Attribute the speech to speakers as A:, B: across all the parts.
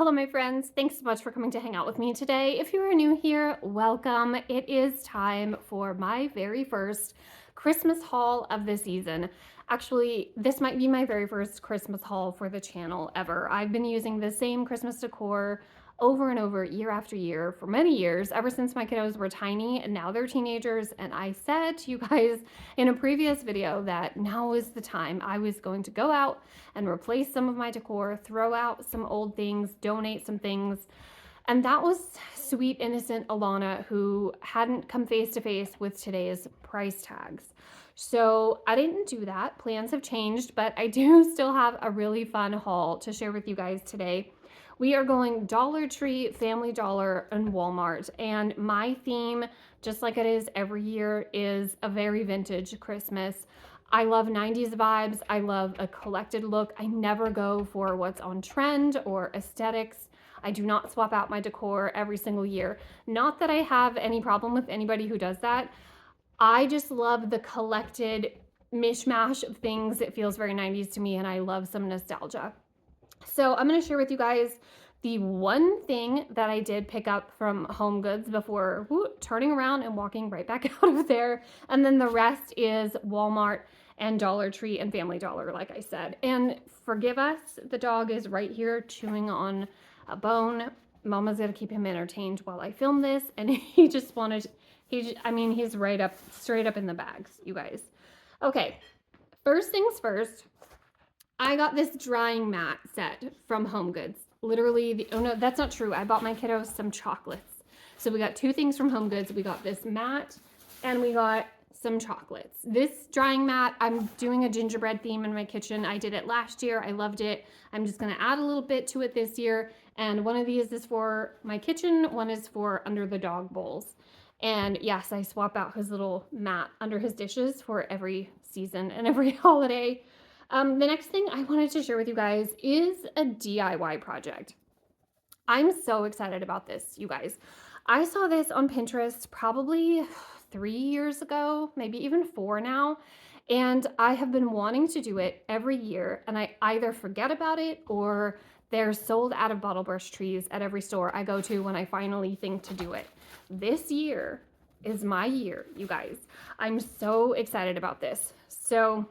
A: Hello, my friends. Thanks so much for coming to hang out with me today. If you are new here, welcome. It is time for my very first Christmas haul of the season. Actually, this might be my very first Christmas haul for the channel ever. I've been using the same Christmas decor over and over, year after year, for many years, ever since my kiddos were tiny, and now they're teenagers. And I said to you guys in a previous video that now is the time. I was going to go out and replace some of my decor, throw out some old things, donate some things. And that was sweet, innocent Alana, who hadn't come face to face with today's price tags. So I didn't do that. Plans have changed, but I do still have a really fun haul to share with you guys today. We are going Dollar Tree, Family Dollar, and Walmart. And my theme, just like it is every year, is a very vintage Christmas. I love 90s vibes. I love a collected look. I never go for what's on trend or aesthetics. I do not swap out my decor every single year. Not that I have any problem with anybody who does that. I just love the collected mishmash of things. It feels very 90s to me, and I love some nostalgia. So I'm going to share with you guys the one thing that I did pick up from Home Goods before turning around and walking right back out of there. And then the rest is Walmart and Dollar Tree and Family Dollar, like I said. And forgive us, the dog is right here chewing on a bone. Mama's going to keep him entertained while I film this. And he just wanted, he's right up, straight up in the bags, you guys. Okay, first things first. I got this drying mat set from Home Goods. Literally, oh no, that's not true. I bought my kiddos some chocolates. So we got two things from Home Goods. We got this mat and we got some chocolates. This drying mat, I'm doing a gingerbread theme in my kitchen. I did it last year. I loved it. I'm just going to add a little bit to it this year. And one of these is for my kitchen. One is for under the dog bowls. And yes, I swap out his little mat under his dishes for every season and every holiday. The next thing I wanted to share with you guys is a DIY project. I'm so excited about this, you guys. I saw this on Pinterest probably 3 years ago, maybe even 4 now. And I have been wanting to do it every year, and I either forget about it or they're sold out of bottle brush trees at every store I go to when I finally think to do it. This year is my year, you guys. I'm so excited about this. So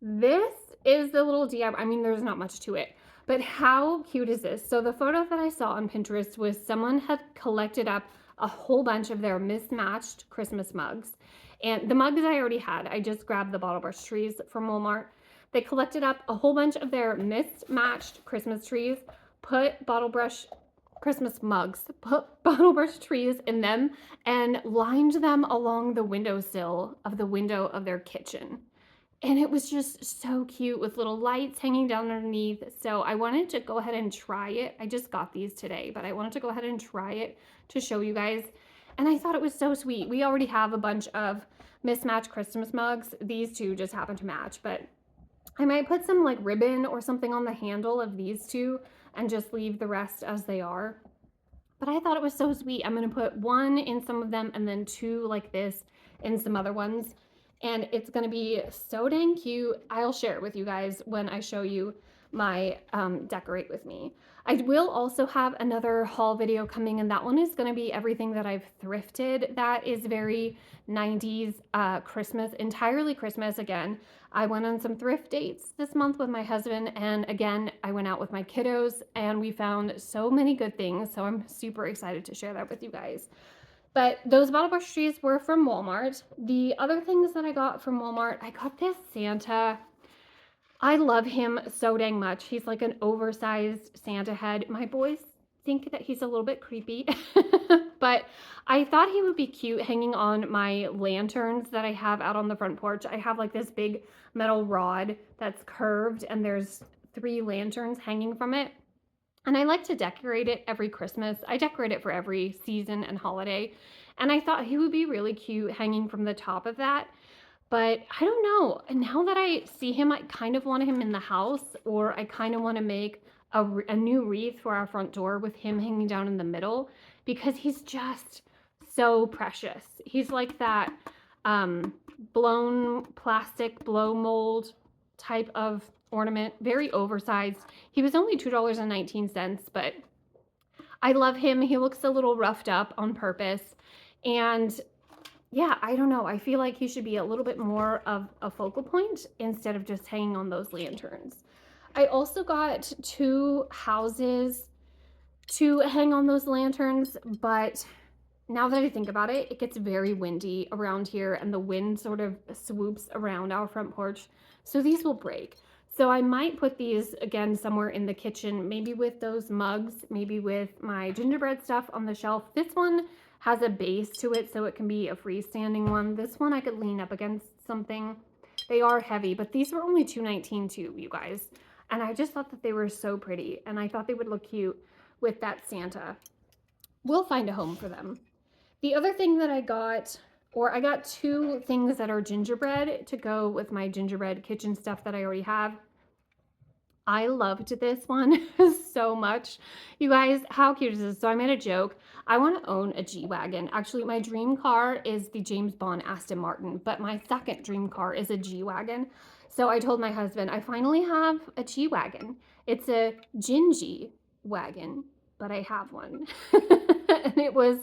A: this is the little DIY. I mean, there's not much to it, but how cute is this? So the photo that I saw on Pinterest was someone had collected up a whole bunch of their mismatched Christmas mugs. And the mugs I already had. I just grabbed the bottle brush trees from Walmart. They collected up a whole bunch of their mismatched Christmas trees, put bottle brush Christmas mugs, put bottle brush trees in them, and lined them along the windowsill of the window of their kitchen. And it was just so cute with little lights hanging down underneath. So I wanted to go ahead and try it. I just got these today, but I wanted to go ahead and try it to show you guys. And I thought it was so sweet. We already have a bunch of mismatched Christmas mugs. These two just happen to match, but I might put some like ribbon or something on the handle of these two and just leave the rest as they are. But I thought it was so sweet. I'm going to put one in some of them and then two like this in some other ones. And it's going to be so dang cute. I'll share it with you guys when I show you my decorate with me. I will also have another haul video coming, and that one is going to be everything that I've thrifted that is very 90s Christmas, entirely Christmas. Again, I went on some thrift dates this month with my husband, and again, I went out with my kiddos, and we found so many good things. So I'm super excited to share that with you guys. But those bottle brush trees were from Walmart. The other things that I got from Walmart, I got this Santa. I love him so dang much. He's like an oversized Santa head. My boys think that he's a little bit creepy, but I thought he would be cute hanging on my lanterns that I have out on the front porch. I have like this big metal rod that's curved, and there's 3 lanterns hanging from it. And I like to decorate it every Christmas. I decorate it for every season and holiday. And I thought he would be really cute hanging from the top of that. But I don't know. And now that I see him, I kind of want him in the house, or I kind of want to make a new wreath for our front door with him hanging down in the middle, because he's just so precious. He's like that blown plastic blow mold type of ornament, very oversized. He was only $2.19, but I love him. He looks a little roughed up on purpose. And yeah, I don't know. I feel like he should be a little bit more of a focal point instead of just hanging on those lanterns. I also got 2 houses to hang on those lanterns, but now that I think about it, it gets very windy around here and the wind sort of swoops around our front porch. So these will break. So I might put these again somewhere in the kitchen, maybe with those mugs, maybe with my gingerbread stuff on the shelf. This one has a base to it, so it can be a freestanding one. This one I could lean up against something. They are heavy, but these were only $2.19 too, you guys. And I just thought that they were so pretty, and I thought they would look cute with that Santa. We'll find a home for them. The other thing that I got 2 things that are gingerbread to go with my gingerbread kitchen stuff that I already have. I loved this one so much. You guys, how cute is this? So I made a joke. I want to own a G-Wagon. Actually, my dream car is the James Bond Aston Martin, but my second dream car is a G-Wagon. So I told my husband, I finally have a G-Wagon. It's a Gingy wagon, but I have one. And it was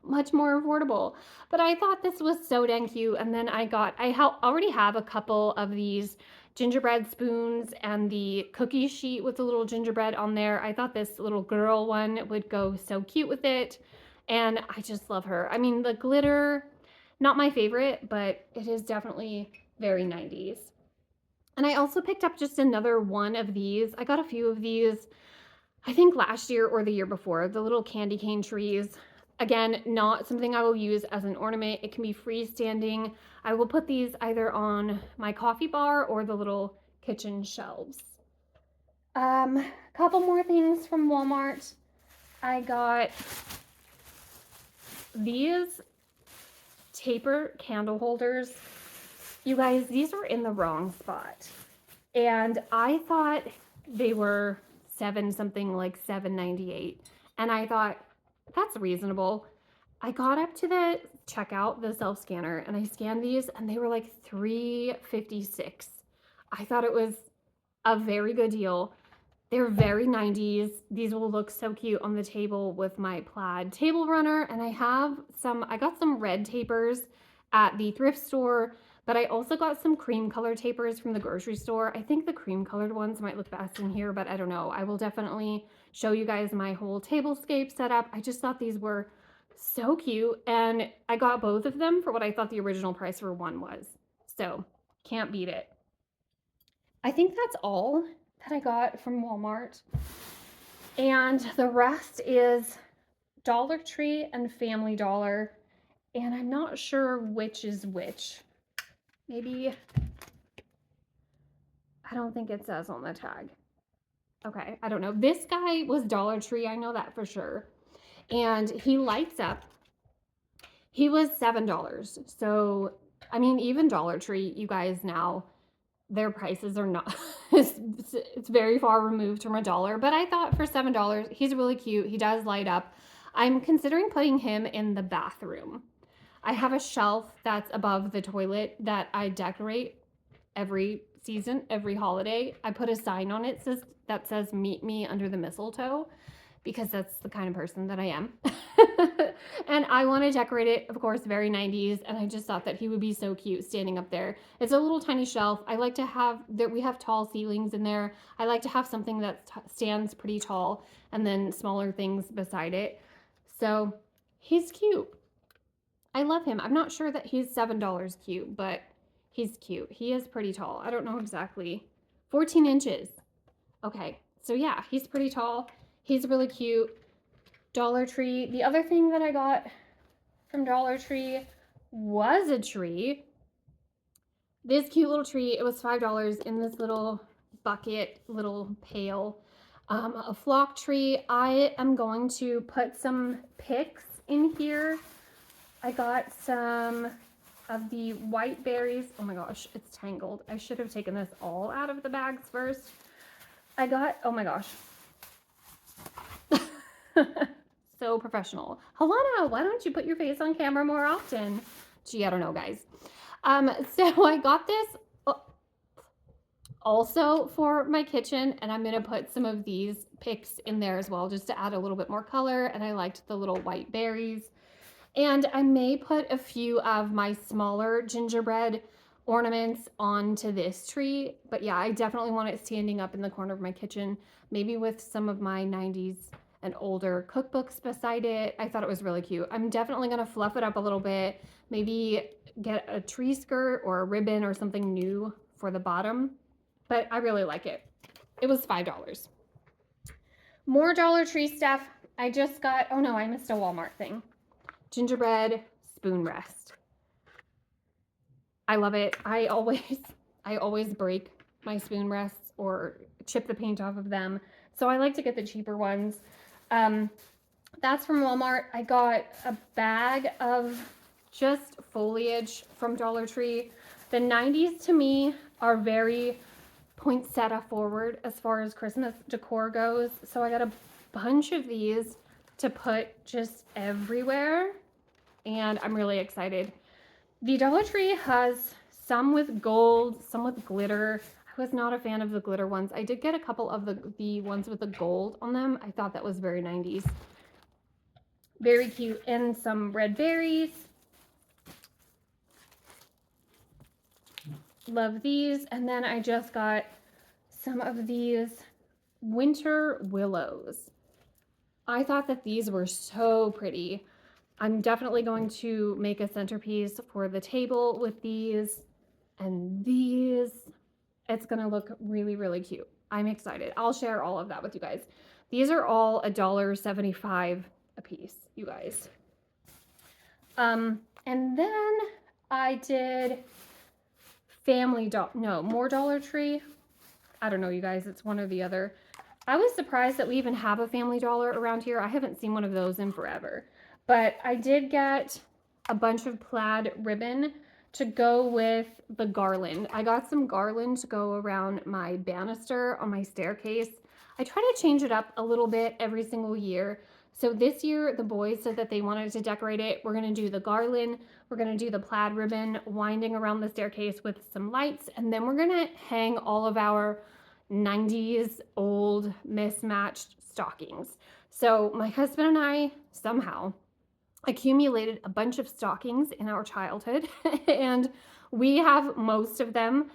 A: much more affordable. But I thought this was so dang cute. And then I already have a couple of these gingerbread spoons and the cookie sheet with the little gingerbread on there. I thought this little girl one would go so cute with it. And I just love her. I mean, the glitter, not my favorite, but it is definitely very 90s. And I also picked up just another one of these. I got a few of these, I think last year or the year before, the little candy cane trees. Again, not something I will use as an ornament. It can be freestanding. I will put these either on my coffee bar or the little kitchen shelves. Couple more things from Walmart. I got these taper candle holders. You guys, these were in the wrong spot. And I thought they were something like $7.98. And I thought, that's reasonable. I got up to the checkout, the self scanner, and I scanned these and they were like $3.56. I thought it was a very good deal. They're very 90s. These will look so cute on the table with my plaid table runner. And I got some red tapers at the thrift store, but I also got some cream color tapers from the grocery store. I think the cream colored ones might look best in here, but I don't know. I will definitely show you guys my whole tablescape setup. I just thought these were so cute, and I got both of them for what I thought the original price for one was. So can't beat it. I think that's all that I got from Walmart. And the rest is Dollar Tree and Family Dollar. And I'm not sure which is which. Maybe, I don't think it says on the tag. Okay, I don't know. This guy was Dollar Tree, I know that for sure. And he lights up. He was $7. So, I mean, even Dollar Tree, you guys now, their prices are not, it's very far removed from $1. But I thought for $7, he's really cute. He does light up. I'm considering putting him in the bathroom. I have a shelf that's above the toilet that I decorate every season, every holiday. I put a sign on it that says meet me under the mistletoe, because that's the kind of person that I am. And I want to decorate it, of course, very 90s. And I just thought that he would be so cute standing up there. It's a little tiny shelf. I like to have that. We have tall ceilings in there. I like to have something that stands pretty tall and then smaller things beside it. So he's cute. I love him. I'm not sure that he's $7 cute, but he's cute. He is pretty tall. I don't know exactly. 14 inches. Okay. So yeah, he's pretty tall. He's really cute. Dollar Tree. The other thing that I got from Dollar Tree was a tree. This cute little tree. It was $5 in this little bucket, little pail. A flock tree. I am going to put some picks in here. I got some of the white berries. Oh my gosh, it's tangled. I should have taken this all out of the bags first. Oh my gosh. So professional. Helena, why don't you put your face on camera more often? Gee, I don't know, guys. So I got this. also for my kitchen, and I'm gonna put some of these picks in there as well, just to add a little bit more color. And I liked the little white berries. And I may put a few of my smaller gingerbread ornaments onto this tree. But yeah, I definitely want it standing up in the corner of my kitchen, maybe with some of my 90s and older cookbooks beside it. I thought it was really cute. I'm definitely gonna fluff it up a little bit, maybe get a tree skirt or a ribbon or something new for the bottom. But I really like it. It was $5. More Dollar Tree stuff. I just got, oh no, I missed a Walmart thing. Gingerbread spoon rest. I love it. I always break my spoon rests or chip the paint off of them. So I like to get the cheaper ones. That's from Walmart. I got a bag of just foliage from Dollar Tree. The 90s to me are very poinsettia forward as far as Christmas decor goes. So I got a bunch of these to put just everywhere, and I'm really excited. The Dollar Tree has some with gold, some with glitter. I was not a fan of the glitter ones. I did get a couple of the ones with the gold on them. I thought that was very 90s. Very cute. And some red berries. Love these. And then I just got some of these winter willows. I thought that these were so pretty. I'm definitely going to make a centerpiece for the table with these and these. It's going to look really, really cute. I'm excited. I'll share all of that with you guys. These are all $1.75 a piece, you guys. And then I did more Dollar Tree. I don't know, you guys. It's one or the other. I was surprised that we even have a Family Dollar around here. I haven't seen one of those in forever. But I did get a bunch of plaid ribbon to go with the garland. I got some garland to go around my banister on my staircase. I try to change it up a little bit every single year. So this year, the boys said that they wanted to decorate it. We're gonna do the garland. We're gonna do the plaid ribbon winding around the staircase with some lights. And then we're gonna hang all of our 90s old mismatched stockings. So my husband and I somehow accumulated a bunch of stockings in our childhood and we have most of them.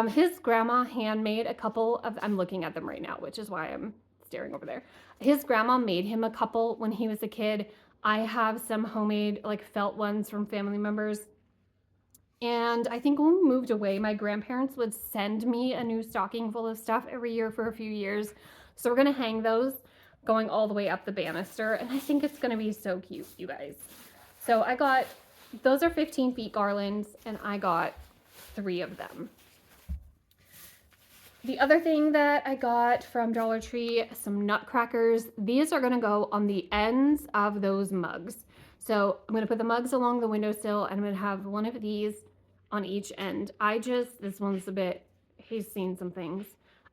A: His grandma handmade a couple of, I'm looking at them right now, which is why I'm staring over there. His grandma made him a couple when he was a kid. I have some homemade like felt ones from family members. And I think when we moved away, my grandparents would send me a new stocking full of stuff every year for a few years. So we're gonna hang those going all the way up the banister. And I think it's gonna be so cute, you guys. So I got, those are 15 feet garlands and I got 3 of them. The other thing that I got from Dollar Tree, some nutcrackers. These are gonna go on the ends of those mugs. So I'm gonna put the mugs along the windowsill and I'm gonna have one of these on each end. This one's a bit, he's seen some things.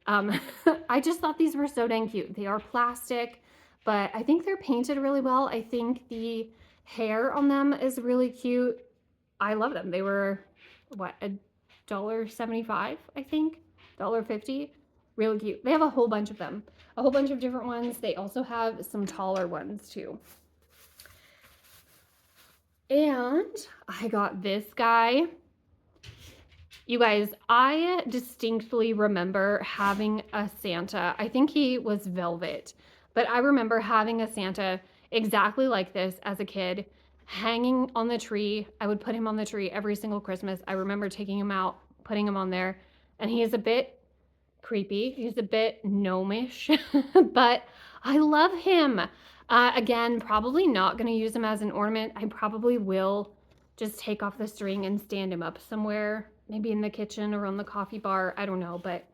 A: I just thought these were so dang cute. They are plastic, but I think they're painted really well. I think the hair on them is really cute. I love them. They were, what, $1.75, I think? $1.50. Really cute. They have a whole bunch of them. A whole bunch of different ones. They also have some taller ones too. And I got this guy. You guys, I distinctly remember having a Santa. I think he was velvet, but I remember having a Santa exactly like this as a kid, hanging on the tree. I would put him on the tree every single Christmas. I remember taking him out, putting him on there, and he is a bit creepy. He's a bit gnomish, but I love him. Again, probably not going to use him as an ornament. I probably will just take off the string and stand him up somewhere, maybe in the kitchen or on the coffee bar. I don't know, but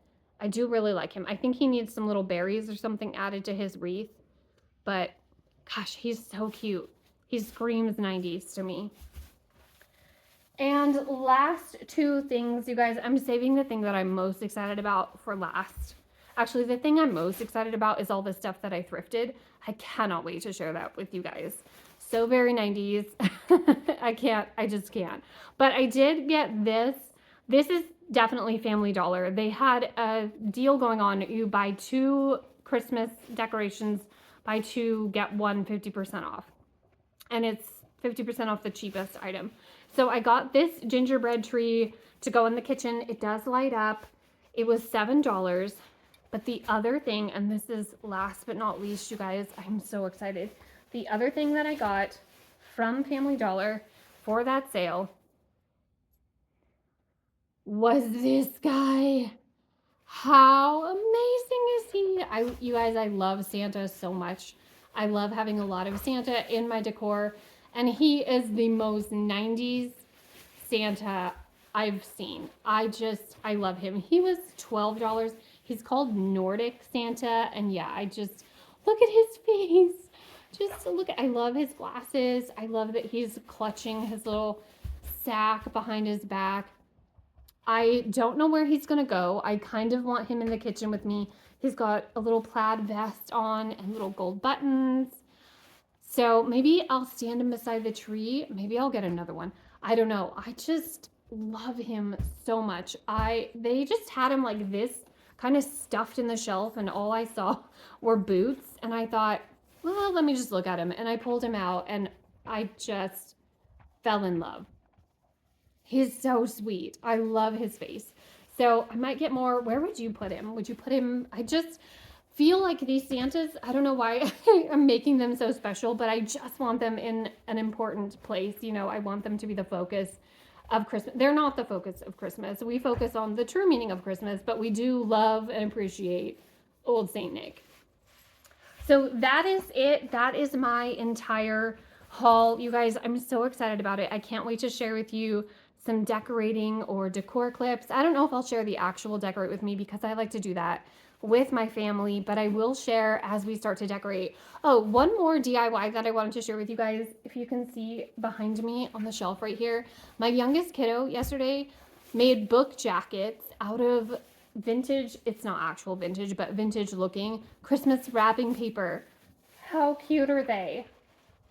A: I do really like him. I think he needs some little berries or something added to his wreath, but gosh, he's so cute. He screams 90s to me. And last 2 things, you guys, I'm saving the thing that I'm most excited about for last. Actually, the thing I'm most excited about is all the stuff that I thrifted. I cannot wait to share that with you guys. So very 90s. I just can't. But I did get this. This is definitely Family Dollar. They had a deal going on. You buy 2 Christmas decorations, buy 2, get 1 50% off. And it's 50% off the cheapest item. So I got this gingerbread tree to go in the kitchen. It does light up. It was $7. But the other thing, and this is last but not least, you guys, I'm so excited. The other thing that I got from Family Dollar for that sale was this guy. How amazing is he? You guys, I love Santa so much. I love having a lot of Santa in my decor, and he is the most 90s Santa I've seen. I love him. He was $12. He's called Nordic Santa, and yeah, look at his face. Just look at, I love his glasses. I love that he's clutching his little sack behind his back. I don't know where he's gonna go. I kind of want him in the kitchen with me. He's got a little plaid vest on and little gold buttons. So maybe I'll stand him beside the tree. Maybe I'll get another one. I don't know. I just love him so much. They just had him like this, kind of stuffed in the shelf, and all I saw were boots. And I thought, well, let me just look at him. And I pulled him out, and I just fell in love. He's so sweet. I love his face. So I might get more. Where would you put him? Would you put him? I just feel like these Santas, I don't know why I'm making them so special, but I just want them in an important place. You know, I want them to be the focus of Christmas. They're not the focus of Christmas. We focus on the true meaning of Christmas, but we do love and appreciate old Saint Nick. So that is it. That is my entire haul. You guys, I'm so excited about it. I can't wait to share with you some decorating or decor clips. I don't know if I'll share the actual decorate with me because I like to do that with my family, but I will share as we start to decorate. Oh, one more DIY that I wanted to share with you guys. If you can see behind me on the shelf right here, my youngest kiddo yesterday made book jackets out of vintage, it's not actual vintage, but vintage looking Christmas wrapping paper. How cute are they?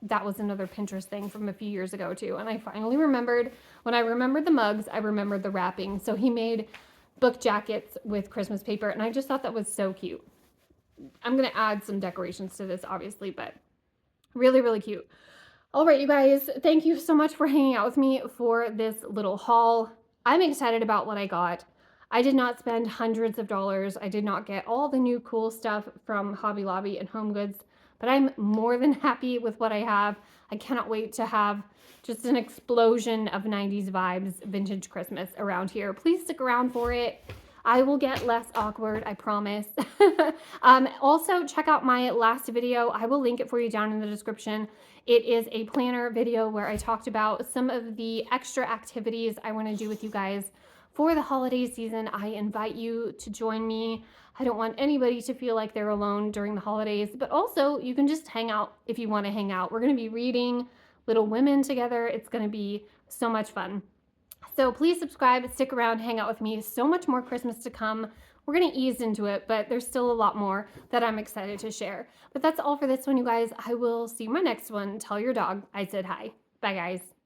A: That was another Pinterest thing from a few years ago too. And I finally remembered, when I remembered the mugs, I remembered the wrapping. So he made book jackets with Christmas paper, and I just thought that was so cute. I'm going to add some decorations to this, obviously, but really, really cute. All right, you guys, thank you so much for hanging out with me for this little haul. I'm excited about what I got. I did not spend hundreds of dollars. I did not get all the new cool stuff from Hobby Lobby and Home Goods, but I'm more than happy with what I have. I cannot wait to have just an explosion of 90s vibes, vintage Christmas around here. Please stick around for it. I will get less awkward, I promise. Also, check out my last video. I will link it for you down in the description. It is a planner video where I talked about some of the extra activities I want to do with you guys for the holiday season. I invite you to join me. I don't want anybody to feel like they're alone during the holidays, but also you can just hang out if you want to hang out. We're going to be reading Little Women together. It's going to be so much fun. So please subscribe, stick around, hang out with me. So much more Christmas to come. We're going to ease into it, but there's still a lot more that I'm excited to share. But that's all for this one, you guys. I will see you in my next one. Tell your dog I said hi. Bye, guys.